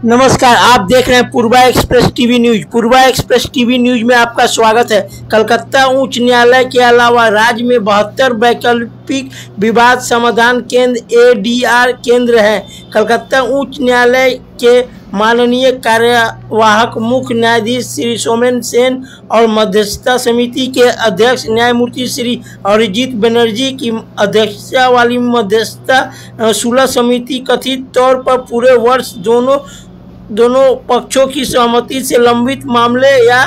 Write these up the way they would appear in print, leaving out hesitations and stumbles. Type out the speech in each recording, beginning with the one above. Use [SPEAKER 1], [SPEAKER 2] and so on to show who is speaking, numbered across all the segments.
[SPEAKER 1] नमस्कार, आप देख रहे हैं पूर्वा एक्सप्रेस टीवी न्यूज। पूर्वा एक्सप्रेस टीवी न्यूज में आपका स्वागत है। कलकत्ता उच्च न्यायालय के अलावा राज्य में 72 वैकल्पिक विवाद समाधान केंद्र एडीआर केंद्र हैं। कलकत्ता उच्च न्यायालय के माननीय कार्यवाहक मुख्य न्यायाधीश श्री सोमेन सेन और मध्यस्थता समिति के अध्यक्ष न्यायमूर्ति श्री अरिजीत बनर्जी की अध्यक्षता वाली मध्यस्थता सुलह समिति कथित तौर पर पूरे वर्ष दोनों पक्षों की सहमति से लंबित मामले या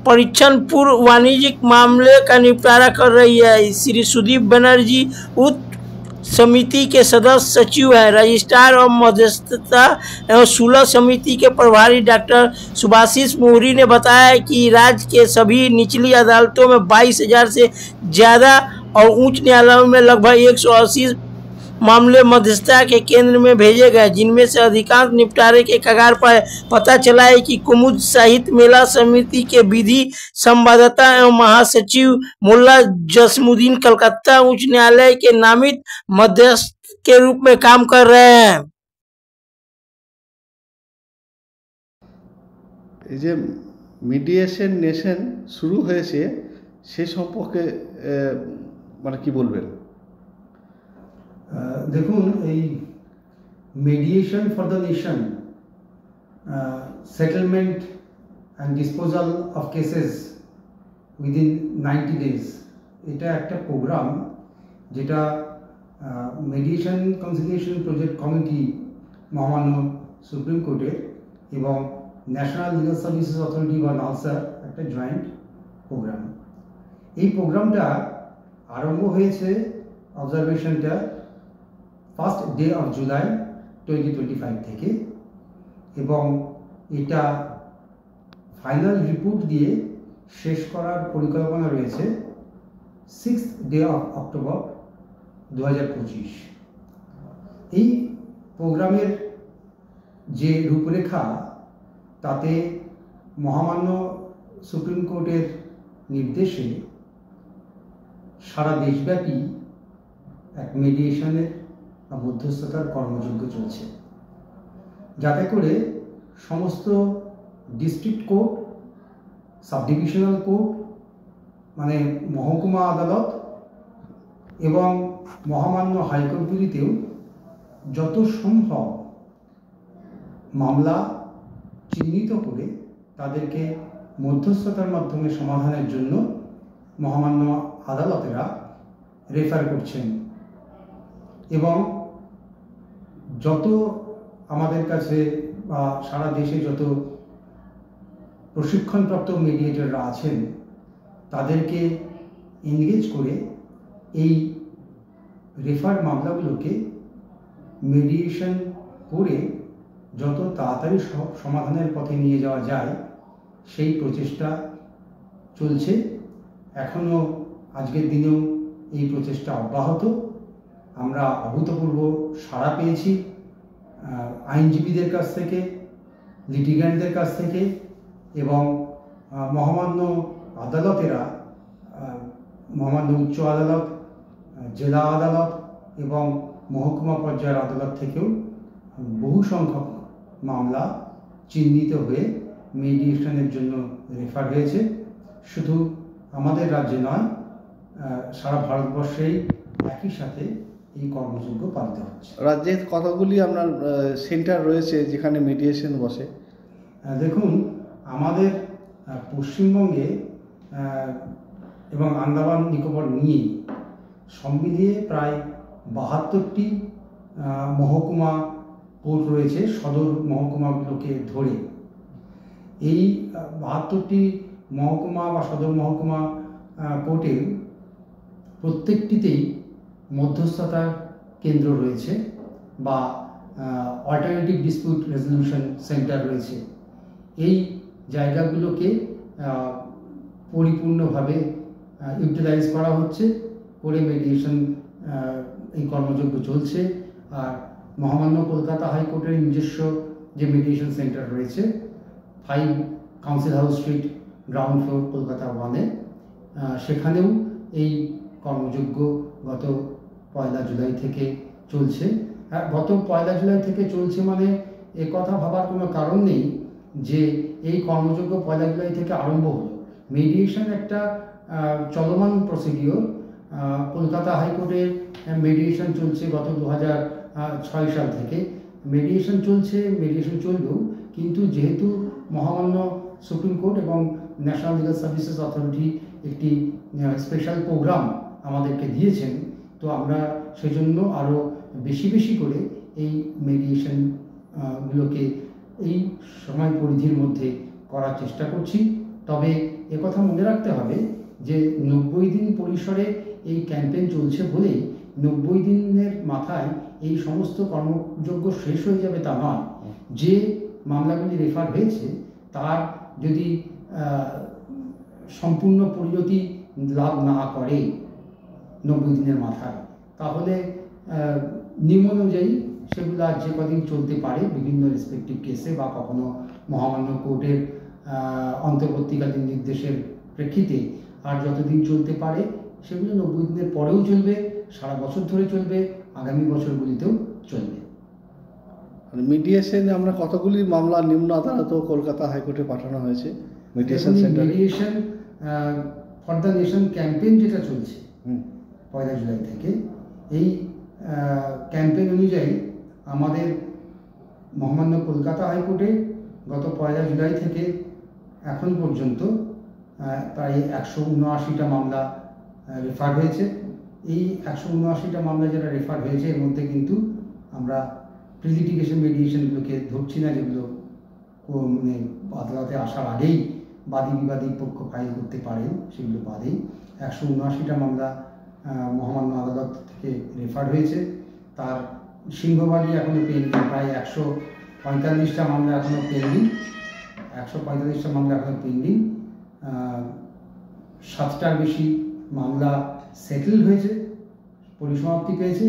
[SPEAKER 1] परीक्षण पूर्व वाणिज्यिक मामले का निपटारा कर रही है। श्री सुदीप बनर्जी उक्त समिति के सदस्य सचिव हैं। रजिस्ट्रार और मध्यस्थता एवं सुलह समिति के प्रभारी डॉक्टर सुभाषिष मोहरी ने बताया कि राज्य के सभी निचली अदालतों में 22,000 से ज़्यादा और उच्च न्यायालयों में लगभग 180 मामले मध्यस्थता के केंद्र में भेजे गए, जिनमें से अधिकांश निपटारे के कगार पर है। पता चला है कि कुमुद साहित्य मेला समिति के विधि संवाददाता एवं महासचिव मुल्ला जसमुद्दीन कलकत्ता उच्च न्यायालय के नामित मध्यस्थ के रूप में काम कर रहे हैं।
[SPEAKER 2] যে মিডিয়েশন নেশন শুরু হয়েছে সে সম্পর্কে মানে কি বলবেন?
[SPEAKER 3] দেখুন, এই mediation for the nation settlement and disposal of cases within 90 days, এটা একটা প্রোগ্রাম যেটা মিডিয়েশন কনসিলিয়েশন প্রজেক্ট কমিটি মহামান্য সুপ্রিম কোর্টের এবং ন্যাশনাল লিগাল সার্ভিসেস অথরিটি বা নালসার একটা জয়েন্ট প্রোগ্রাম। এই প্রোগ্রামটা আরম্ভ হয়েছে অবজারভেশনটা 1st ডে অফ জুলাই 2025 থেকে এবং এটা ফাইনাল রিপোর্ট দিয়ে শেষ করার পরিকল্পনা রয়েছে 6th ডে অফ অক্টোবর 2025। এই প্রোগ্রামের যে রূপরেখা তাতে মহামান্য সুপ্রিম কোর্টের নির্দেশে সারা দেশব্যাপী এক মিডিয়েশনের বা মধ্যস্থতার কর্মযজ্ঞ চলছে, যাতে করে সমস্ত ডিস্ট্রিক্ট কোর্ট, সাবডিভিশনাল কোর্ট মানে মহকুমা আদালত এবং মহামান্য হাইকোর্টগুলিতেও যত সম্ভব মামলা চিহ্নিত করে তাদেরকে মধ্যস্থতার মাধ্যমে সমাধানের জন্য মহামান্য আদালতেরা রেফার করছেন এবং যত আমাদের কাছে বা সারা দেশে যত প্রশিক্ষণপ্রাপ্ত মিডিয়েটররা আছেন তাদেরকে এনগেজ করে এই রেফার মামলাগুলোকে মিডিয়েশন করে যত তাড়াতাড়ি সমাধানের পথে নিয়ে যাওয়া যায় সেই প্রচেষ্টা চলছে। এখনও আজকের দিনেও এই প্রচেষ্টা অব্যাহত। আমরা অভূতপূর্ব সাড়া পেয়েছি আইনজীবীদের কাছ থেকে, লিটিগ্যান্টদের কাছ থেকে এবং মহামান্য আদালতেরা, মহামান্য উচ্চ আদালত, জেলা আদালত এবং মহকুমা পর্যায়ের আদালত থেকেও বহু সংখ্যক মামলা চিহ্নিত হয়ে মিডিয়েশনের জন্য রেফার হয়েছে। শুধু আমাদের রাজ্যে নয়, সারা ভারতবর্ষেই একই সাথে এই কর্মযজ্ঞ পালিত হচ্ছে।
[SPEAKER 2] রাজ্যের কতগুলি আপনার সেন্টার রয়েছে যেখানে মিডিয়েশন বসে?
[SPEAKER 3] দেখুন, আমাদের পশ্চিমবঙ্গে এবং আন্দামান নিকোবর নিয়ে সব মিলিয়ে প্রায় 72টি মহকুমা কোর্ট রয়েছে, সদর মহকুমাগুলোকে ধরে। এই 72টি মহকুমা বা সদর মহকুমা কোর্টের প্রত্যেকটিতেই মধ্যস্থতার কেন্দ্র রয়েছে বা অল্টারনেটিভ ডিসপিউট রেজলিউশন সেন্টার রয়েছে। এই জায়গাগুলোকে পরিপূর্ণভাবে ইউটিলাইজ করা হচ্ছে, করে মিডিয়েশন এই কর্মযজ্ঞ চলছে। আর মহামান্য কলকাতা হাইকোর্টের নিজস্ব যে মিডিয়েশন সেন্টার রয়েছে 5 council house street, ground floor, Kolkata 1-এ, সেখানেও এই কর্মযজ্ঞ গত 1 জুলাই থেকে চলছে। গত 1 জুলাই থেকে চলছে মানে কথা ভাবার কোনো কারণ নেই যে এই কর্মযজ্ঞ 1 জুলাই থেকে আরম্ভ হলো। মেডিয়েশন একটা চলমান প্রসিডিওর। কলকাতা হাইকোর্টের মেডিয়েশন চলছে গত 2006 সাল থেকে। মেডিয়েশন চললেও কিন্তু যেহেতু মহামান্য সুপ্রিম কোর্ট এবং ন্যাশনাল লিগাল সার্ভিসেস অথরিটি একটি স্পেশাল প্রোগ্রাম আমাদেরকে দিয়েছেন, তো আমরা সেজন্য আরও বেশি করে এই মেডিয়েশন গুলোকে এই সময় পরিধির মধ্যে করার চেষ্টা করছি। তবে একথা মনে রাখতে হবে যে 90 দিন পরিসরে এই ক্যাম্পেইন চলছে বলেই 90 দিনের মাথায় এই সমস্ত কর্মযজ্ঞ শেষ হয়ে যাবে তা নয়। যে মামলাগুলি রেফার হয়েছে তার যদি সম্পূর্ণ পরিণতি লাভ না করে 90 দিনের মাথায়, তাহলে নিয়ম অনুযায়ী সেগুলো আর যে কদিন চলতে পারে বিভিন্ন রেসপেক্টিভ কেসে বা কখনো মহামান্য কোর্টের অন্তর্বর্তীকালীন নির্দেশের প্রেক্ষিতে আর যতদিন চলতে পারে সেগুলো 90 দিনের পরেও চলবে, সারা বছর ধরে চলবে, আগামী বছরগুলিতেও চলবে।
[SPEAKER 2] মিডিয়েশন আমরা কতগুলি মামলা নিম্ন আদালত ও কলকাতা হাইকোর্টে পাঠানো হয়েছে মিডিয়েশন সেন্টারে?
[SPEAKER 3] Mediation for the nation campaign যেটা চলছে 1 জুলাই থেকে, এই ক্যাম্পেইন অনুযায়ী আমাদের মহামান্য কলকাতা হাইকোর্টে গত 1 জুলাই থেকে এখন পর্যন্ত প্রায় 179টা মামলা রেফার হয়েছে। এই 179টা মামলা যারা রেফার হয়েছে এর মধ্যে কিন্তু আমরা প্রিলিটিগেশন মেডিয়েশনগুলোকে ধরছি না, যেগুলো মানে আদালতে আসার আগেই বাদী পক্ষ ফাইল করতে পারেন, সেগুলো বাদেই 179টা মামলা মহামান্য আদালত থেকে রেফার হয়েছে। তার সিংহভাগই এখনও পেন্ডিং, প্রায় 145টা মামলা এখনও পেন্ডিং, 145টা মামলা এখনও পেন্ডিং। 7টার বেশি মামলা সেটেল হয়েছে, পরিসমাপ্তি পেয়েছে,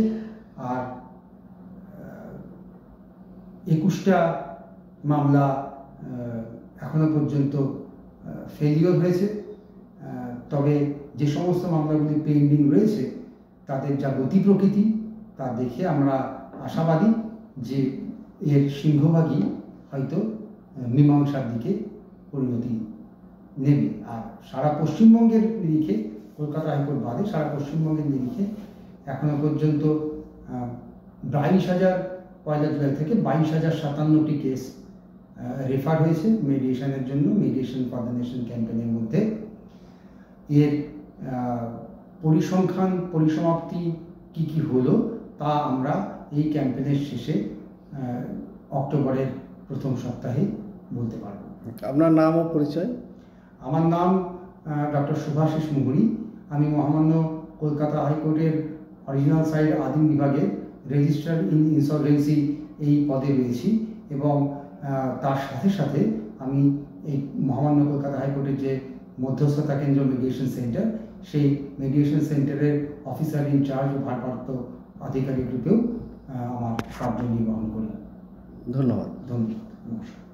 [SPEAKER 3] আর 21টা মামলা এখনো পর্যন্ত ফেলিওর হয়েছে। তবে যে সমস্ত মামলাগুলি পেন্ডিং রয়েছে তাদের যা গতি প্রকৃতি তা দেখে আমরা আশাবাদী যে এর সিংহভাগই হয়তো মীমাংসার দিকে পরিণতি নেবে। আর সারা পশ্চিমবঙ্গের নিরিখে, কলকাতা হাইকোর্ট বাদে সারা পশ্চিমবঙ্গের নিরিখে এখনো পর্যন্ত 22,000 1 জুলাই থেকে 22,057টি কেস রেফার হয়েছে মেডিয়েশনের জন্য, মেডিয়েশন ফর দ্য নেশন ক্যাম্পেইনের মধ্যে। এর পরিসংখ্যান পরিসমাপ্তি কি হলো তা আমরা এই ক্যাম্পেইনের শেষে অক্টোবরের প্রথম সপ্তাহে বলতে পারব।
[SPEAKER 2] আপনার নাম ও পরিচয়?
[SPEAKER 3] আমার নাম ডক্টর শুভাশিস মুহুরী। আমি মহামান্য কলকাতা হাইকোর্টের অরিজিনাল সাইড আদিম বিভাগের রেজিস্ট্রার ইন ইনসলভেন্সি এই পদে রয়েছি, এবং তার সাথে আমি এই মহামান্য কলকাতা হাইকোর্টের যে মধ্যস্থতা কেন্দ্র মেডিয়েশন সেন্টার, সেই মেডিয়েশন সেন্টারের অফিসার ইনচার্জ ও ভারপ্রাপ্ত আধিকারিক রূপেও আমার কার্য নির্বাহন করি।
[SPEAKER 2] ধন্যবাদ।
[SPEAKER 3] নমস্কার।